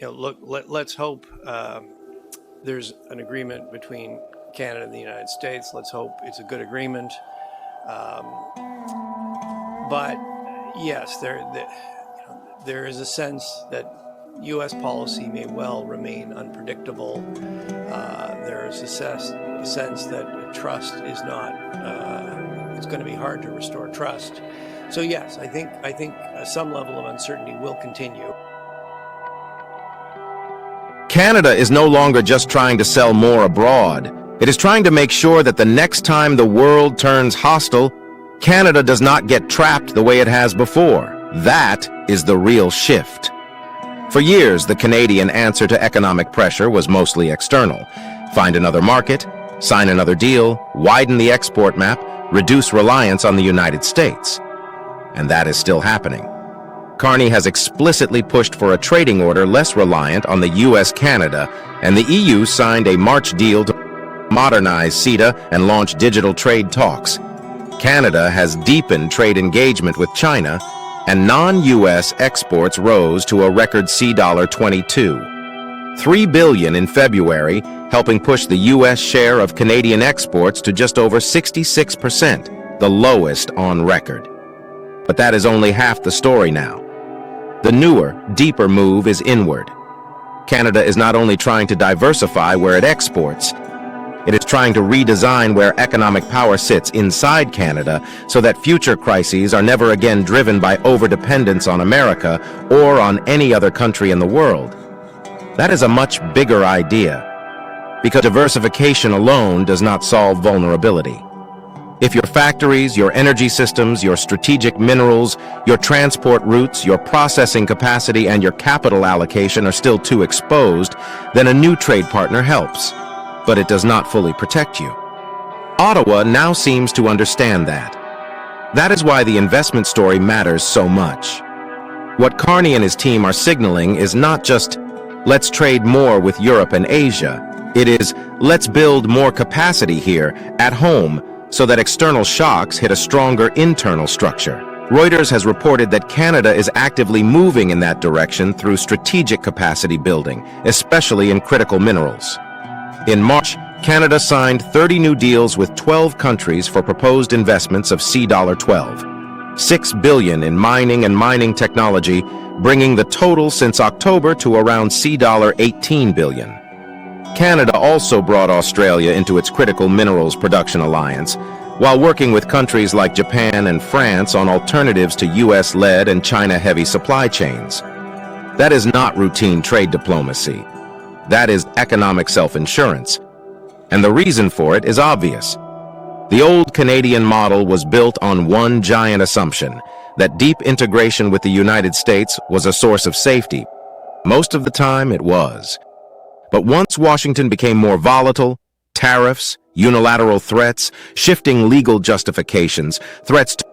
look, let's hope there's an agreement between Canada and the United States. Let's hope it's a good agreement. But yes, there is a sense that U.S. policy may well remain unpredictable. There is a sense that trust is not. It's going to be hard to restore trust. So yes, I think some level of uncertainty will continue. Canada is no longer just trying to sell more abroad. It is trying to make sure that the next time the world turns hostile, Canada does not get trapped the way it has before. That is the real shift. For years, the Canadian answer to economic pressure was mostly external. Find another market, sign another deal, widen the export map, reduce reliance on the United States. And that is still happening. Carney has explicitly pushed for a trading order less reliant on the US-Canada, and the EU signed a March deal to modernize CETA and launch digital trade talks. Canada has deepened trade engagement with China, and non-US exports rose to a record $22. $3 billion in February, helping push the US share of Canadian exports to just over 66%, the lowest on record. But that is only half the story now. The newer, deeper move is inward. Canada is not only trying to diversify where it exports, it is trying to redesign where economic power sits inside Canada so that future crises are never again driven by overdependence on America or on any other country in the world. That is a much bigger idea, because diversification alone does not solve vulnerability. If your factories, your energy systems, your strategic minerals, your transport routes, your processing capacity, and your capital allocation are still too exposed, then a new trade partner helps. But it does not fully protect you. Ottawa now seems to understand that. That is why the investment story matters so much. What Carney and his team are signaling is not just, let's trade more with Europe and Asia. It is, let's build more capacity here, at home, so that external shocks hit a stronger internal structure. Reuters has reported that Canada is actively moving in that direction through strategic capacity building, especially in critical minerals. In March, Canada signed 30 new deals with 12 countries for proposed investments of $12. $6 billion in mining and mining technology, bringing the total since October to around $18 billion. Canada also brought Australia into its critical minerals production alliance, while working with countries like Japan and France on alternatives to US-led and China-heavy supply chains. That is not routine trade diplomacy. That is economic self-insurance. And the reason for it is obvious. The old Canadian model was built on one giant assumption, that deep integration with the United States was a source of safety. Most of the time, it was. But once Washington became more volatile, tariffs, unilateral threats, shifting legal justifications, threats to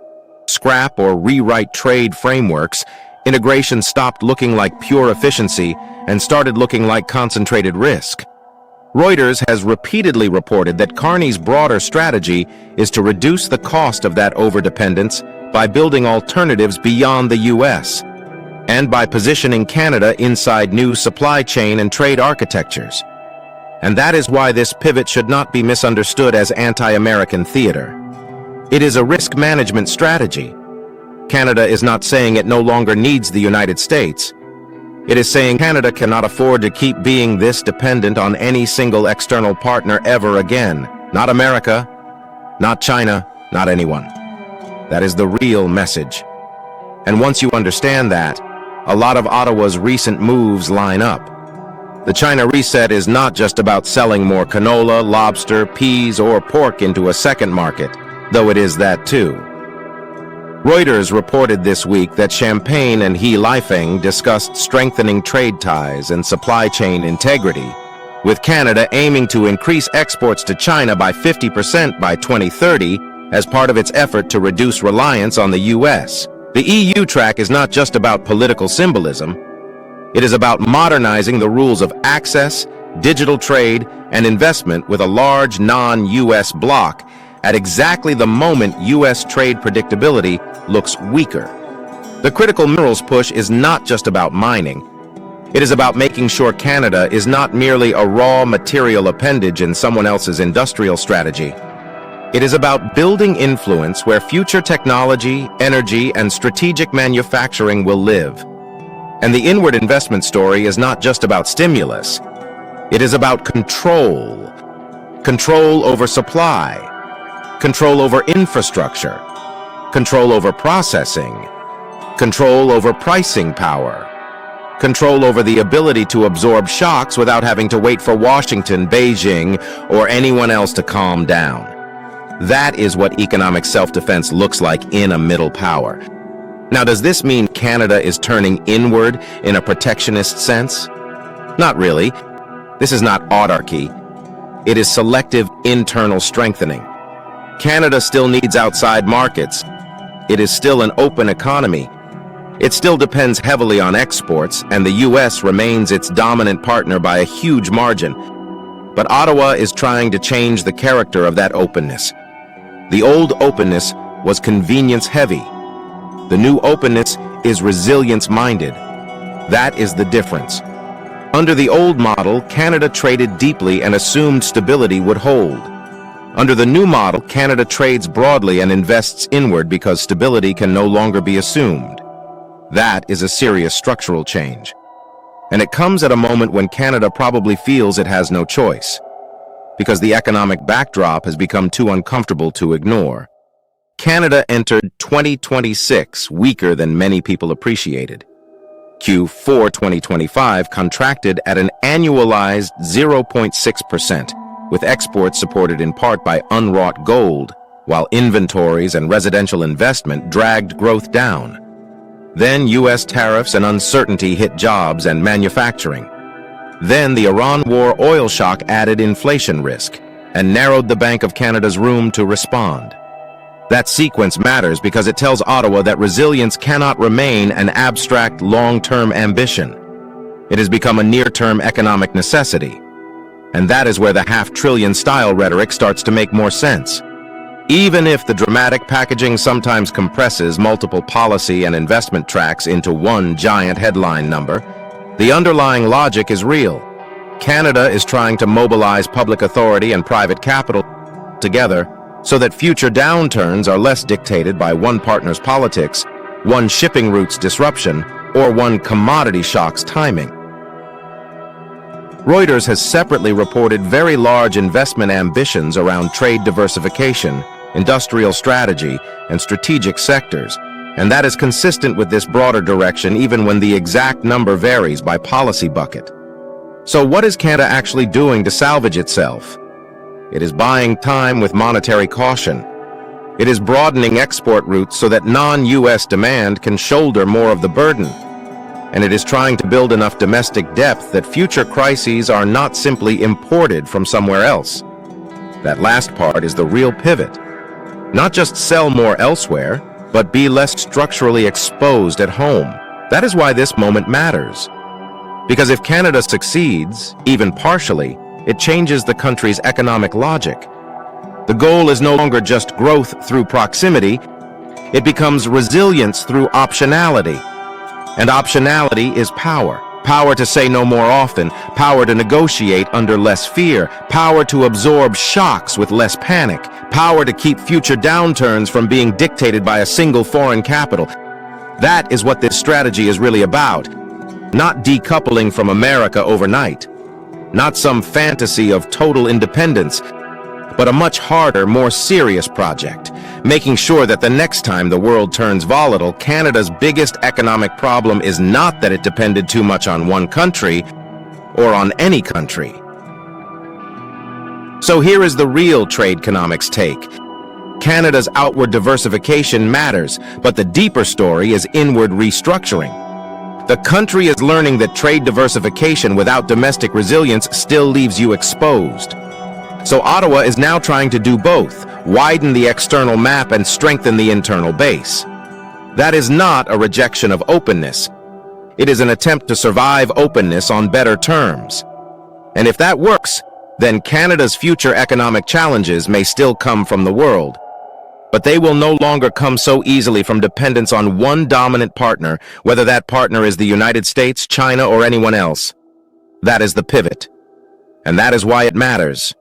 scrap or rewrite trade frameworks, integration stopped looking like pure efficiency and started looking like concentrated risk. Reuters has repeatedly reported that Carney's broader strategy is to reduce the cost of that overdependence by building alternatives beyond the US, and by positioning Canada inside new supply chain and trade architectures. And that is why this pivot should not be misunderstood as anti-American theater. It is a risk management strategy. Canada is not saying it no longer needs the United States. It is saying Canada cannot afford to keep being this dependent on any single external partner ever again. Not America, not China, not anyone. That is the real message. And once you understand that, a lot of Ottawa's recent moves line up. The China reset is not just about selling more canola, lobster, peas, or pork into a second market, though it is that too. Reuters reported this week that Champagne and He Lifeng discussed strengthening trade ties and supply chain integrity, with Canada aiming to increase exports to China by 50% by 2030 as part of its effort to reduce reliance on the US. The EU track is not just about political symbolism. It is about modernizing the rules of access, digital trade, and investment with a large non-US bloc at exactly the moment US trade predictability looks weaker. The critical minerals push is not just about mining. It is about making sure Canada is not merely a raw material appendage in someone else's industrial strategy. It is about building influence where future technology, energy, and strategic manufacturing will live. And the inward investment story is not just about stimulus. It is about control. Control over supply. Control over infrastructure. Control over processing. Control over pricing power. Control over the ability to absorb shocks without having to wait for Washington, Beijing, or anyone else to calm down. That is what economic self-defense looks like in a middle power. Now, does this mean Canada is turning inward in a protectionist sense? Not really. This is not autarky. It is selective internal strengthening. Canada still needs outside markets. It is still an open economy. It still depends heavily on exports, and the U.S. remains its dominant partner by a huge margin. But Ottawa is trying to change the character of that openness. The old openness was convenience-heavy. The new openness is resilience-minded. That is the difference. Under the old model, Canada traded deeply and assumed stability would hold. Under the new model, Canada trades broadly and invests inward because stability can no longer be assumed. That is a serious structural change. And it comes at a moment when Canada probably feels it has no choice, because the economic backdrop has become too uncomfortable to ignore. Canada entered 2026 weaker than many people appreciated. Q4 2025 contracted at an annualized 0.6%, with exports supported in part by unwrought gold, while inventories and residential investment dragged growth down. Then U.S. tariffs and uncertainty hit jobs and manufacturing. Then the Iran war oil shock added inflation risk and narrowed the Bank of Canada's room to respond. That sequence matters because it tells Ottawa that resilience cannot remain an abstract long-term ambition. It has become a near-term economic necessity. And that is where the half-trillion style rhetoric starts to make more sense. Even if the dramatic packaging sometimes compresses multiple policy and investment tracks into one giant headline number, the underlying logic is real. Canada is trying to mobilize public authority and private capital together so that future downturns are less dictated by one partner's politics, one shipping route's disruption, or one commodity shock's timing. Reuters has separately reported very large investment ambitions around trade diversification, industrial strategy, and strategic sectors, and that is consistent with this broader direction even when the exact number varies by policy bucket. So what is Canada actually doing to salvage itself? It is buying time with monetary caution. It is broadening export routes so that non-U.S. demand can shoulder more of the burden. And it is trying to build enough domestic depth that future crises are not simply imported from somewhere else. That last part is the real pivot. Not just sell more elsewhere, but be less structurally exposed at home. That is why this moment matters. Because if Canada succeeds, even partially, it changes the country's economic logic. The goal is no longer just growth through proximity, it becomes resilience through optionality. And optionality is power. Power to say no more often, power to negotiate under less fear, power to absorb shocks with less panic, power to keep future downturns from being dictated by a single foreign capital. That is what this strategy is really about. Not decoupling from America overnight. Not some fantasy of total independence, but a much harder, more serious project, making sure that the next time the world turns volatile, Canada's biggest economic problem is not that it depended too much on one country or on any country. So here is the real tradeconomics take. Canada's outward diversification matters, but the deeper story is inward restructuring. The country is learning that trade diversification without domestic resilience still leaves you exposed. So Ottawa is now trying to do both, widen the external map and strengthen the internal base. That is not a rejection of openness. It is an attempt to survive openness on better terms. And if that works, then Canada's future economic challenges may still come from the world, But they will no longer come so easily from dependence on one dominant partner, whether that partner is the United States, China, or anyone else. That is the pivot. And that is why it matters.